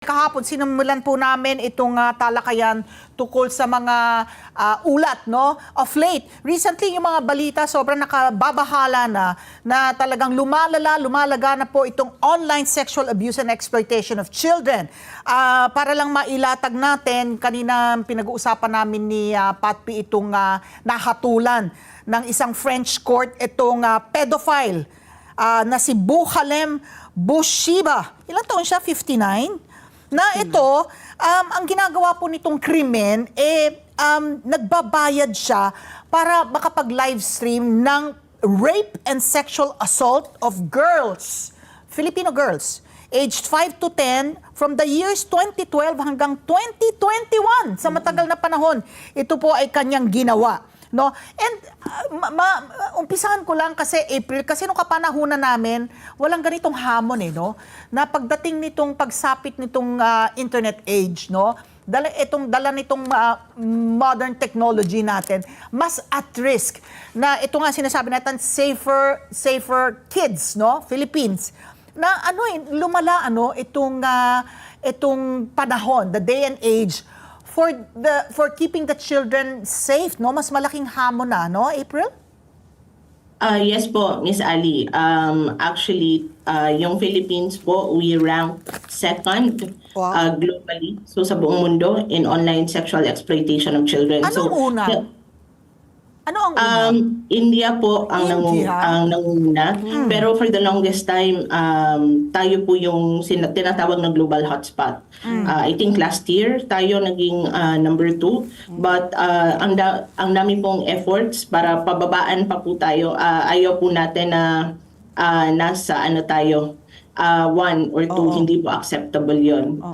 Kahapon, sinimulan po namin itong talakayan tungkol sa mga ulat, no? Of late, recently yung mga balita sobrang nakababahala na talagang lumalaga na po itong online sexual abuse and exploitation of children. Para lang mailatag natin, kanina pinag-uusapan namin ni Patpi itong nahatulan ng isang French court itong pedophile na si Bouchalem Boushiba. Ilang taon siya? 59? Na ito, ang ginagawa po nitong krimen, nagbabayad siya para makapag-livestream ng rape and sexual assault of girls, Filipino girls, aged 5 to 10, from the years 2012 hanggang 2021. Sa matagal na panahon, ito po ay kanyang ginawa. No? And umpisahan ko lang kasi April, kasi nung kapanahunan namin, walang ganitong hamon no? Na pagdating nitong pagsapit nitong internet age, no? Dala nitong modern technology natin, mas at risk na ito nga sinasabi natin, safer kids, no? Philippines. Na lumala itong panahon, the day and age, for keeping the children safe, no? Mas malaking hamon na, no, April? Yes po, Miss Ali. Actually, yung Philippines po, we rank second globally, so sa buong mundo, in online sexual exploitation of children. Anong una? Ano ang una? India po ang nanguna. Pero for the longest time, tayo po yung tinatawag na global hotspot. I think last year, tayo naging number 2. But ang dami pong efforts para pababaan pa po tayo. Ayaw po natin na nasa tayo, 1 or 2, hindi po acceptable yun.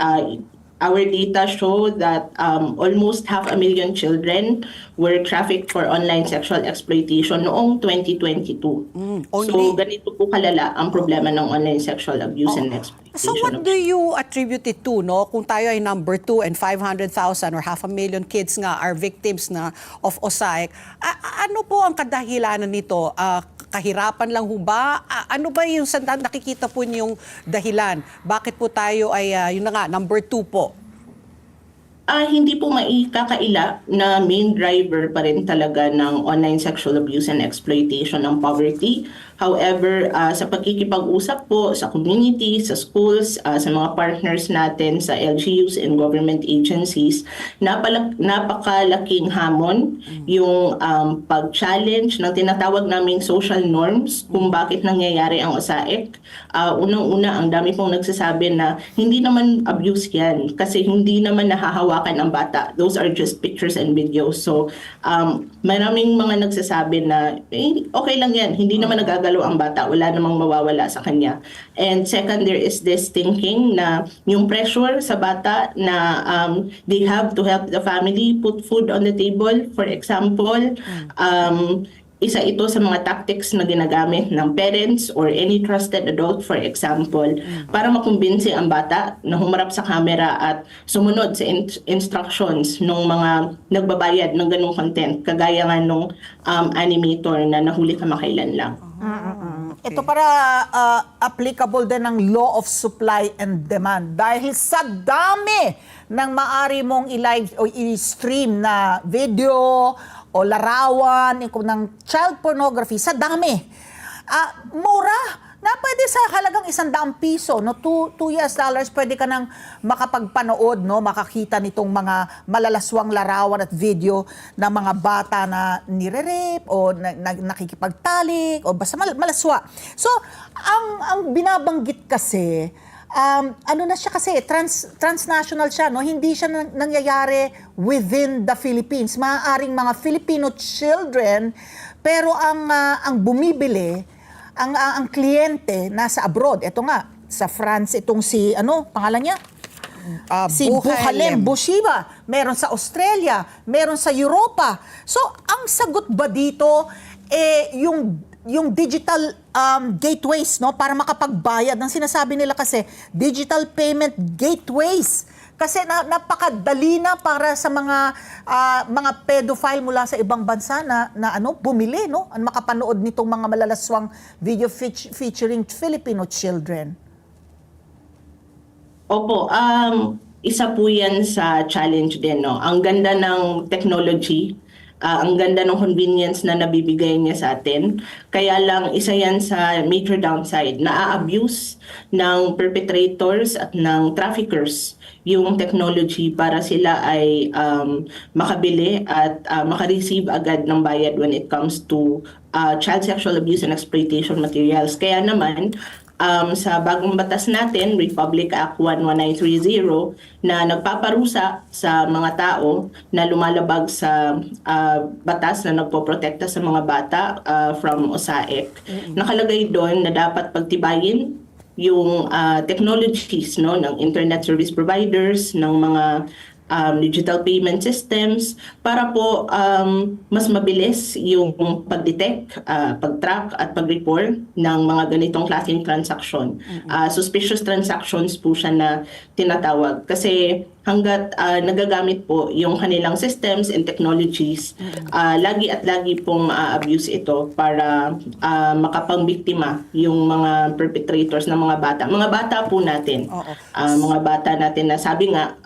Our data show that almost 500,000 children were trafficked for online sexual exploitation noong 2022. So ganito po kalala ang problema ng online sexual abuse and exploitation. So what do you attribute it to, no? Kung tayo ay number 2 and 500,000 or 500,000 kids nga are victims na of OSAIC, ano po ang kadahilanan nito? Kahirapan lang ho ba? Ano ba yung nakikita po niyong dahilan? Bakit po tayo ay, yun na nga, number 2 po? Hindi po maikakaila na main driver pa rin talaga ng online sexual abuse and exploitation ng poverty. However, sa pagkikipag-usap po sa community, sa schools, sa mga partners natin, sa LGUs and government agencies, napakalaking hamon yung pag-challenge ng tinatawag naming social norms kung bakit nangyayari ang OSAIC. Unang-una, ang dami pong nagsasabi na hindi naman abuse yan kasi hindi naman nahahawakan ang bata. Those are just pictures and videos. So, maraming mga nagsasabi na okay lang yan, hindi naman nagagalaw ang bata, wala namang mawawala sa kanya. And second, there is this thinking na yung pressure sa bata na they have to help the family put food on the table. For example, isa ito sa mga tactics na ginagamit ng parents or any trusted adult, for example, para makumbinsi ang bata na humarap sa camera at sumunod sa instructions ng mga nagbabayad ng ganung content, kagaya nga nung animator na nahuli kamakailan lang. Okay. Ito para applicable din ng law of supply and demand dahil sa dami ng maari mong i-live o i-stream na video o larawan ng child pornography, sa dami. Mura na pwede sa halagang ₱100, no? $2 pwede ka nang makapagpanood, no? Makakita nitong mga malalaswang larawan at video ng mga bata na nire-rape o nakikipagtalik o basta malaswa. So, ang binabanggit kasi, ano na siya kasi, transnational siya, no? Hindi siya nangyayari within the Philippines. Maaaring mga Filipino children, pero ang bumibili, ang kliyente nasa abroad. Ito nga, sa France, itong si, pangalan niya? Si Bouchalem Boushiba. Meron sa Australia, meron sa Europa. So, ang sagot ba dito, yung digital gateways, no, para makapagbayad ng sinasabi nila kasi digital payment gateways, kasi napakadali na para sa mga pedophile mula sa ibang bansa na bumili, no, makapanood nitong mga malalaswang video featuring Filipino children. Opo, isa po yan sa challenge din, no? Ang ganda ng technology, ang ganda ng convenience na nabibigay niya sa atin. Kaya lang, isa yan sa major downside, na-abuse ng perpetrators at ng traffickers yung technology para sila ay makabili at makareceive agad ng bayad when it comes to child sexual abuse and exploitation materials. Kaya naman, sa bagong batas natin, Republic Act 11930, na nagpaparusa sa mga tao na lumalabag sa batas na nagpoprotekta sa mga bata from OSAIC. Nakalagay doon na dapat pagtibayin yung technologies, no, ng internet service providers, ng mga digital payment systems para po mas mabilis yung pag-detect, pag-track at pag-report ng mga ganitong klaseng transaction. Suspicious transactions po siya na tinatawag kasi hanggat nagagamit po yung kanilang systems and technologies, lagi at lagi pong abuse ito para makapangbiktima yung mga perpetrators ng mga bata. Mga bata po natin. Mga bata natin na sabi nga,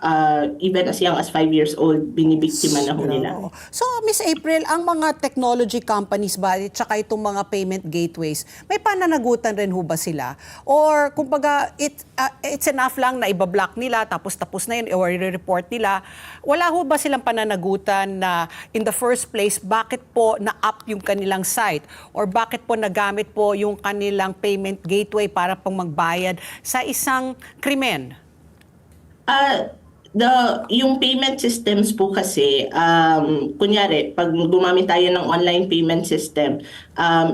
even as young as 5 years old, binibiktima na ho nila. Oo. So, Miss April, ang mga technology companies ba, tsaka itong mga payment gateways, may pananagutan rin ho ba sila? Or, kumbaga, it's enough lang na ibablock nila, tapos na yun, or i-report nila. Wala ho ba silang pananagutan na in the first place, bakit po na-up yung kanilang site? Or bakit po nagamit po yung kanilang payment gateway para pang magbayad sa isang krimen? Yung payment systems po kasi, kunyari, pag gumamit tayo ng online payment system,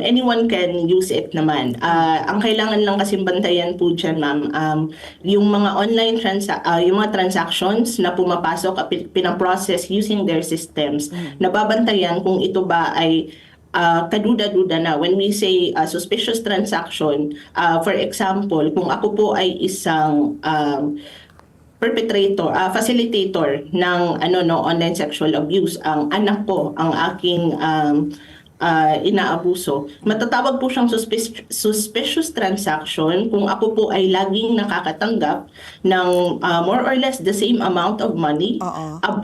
anyone can use it naman. Ang kailangan lang kasi bantayan po dyan, ma'am, yung mga online yung mga transactions na pumapasok at pinaprocess using their systems, nababantayan kung ito ba ay kaduda-duda na. When we say suspicious transaction, for example, kung ako po ay isang facilitator ng online sexual abuse, ang anak ko, ang aking inaabuso, matatawag po siyang suspicious transaction kung ako po ay laging nakakatanggap ng more or less the same amount of money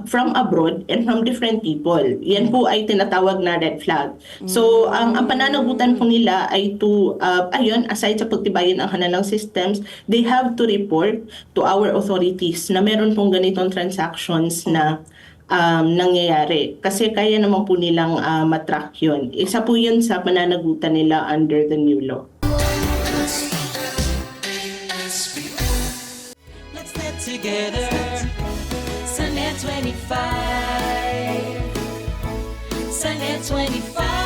from abroad and from different people. Yan po ay tinatawag na red flag. So, ang pananagutan po nila ay to, aside sa pagtibayin ang kanilang systems, they have to report to our authorities na meron pong ganitong transactions na nangyayari. Kasi kaya naman po nilang matrack yun. Isa po yun sa pananagutan nila under the new law. Let's get together. Sunday 25. Sunday 25.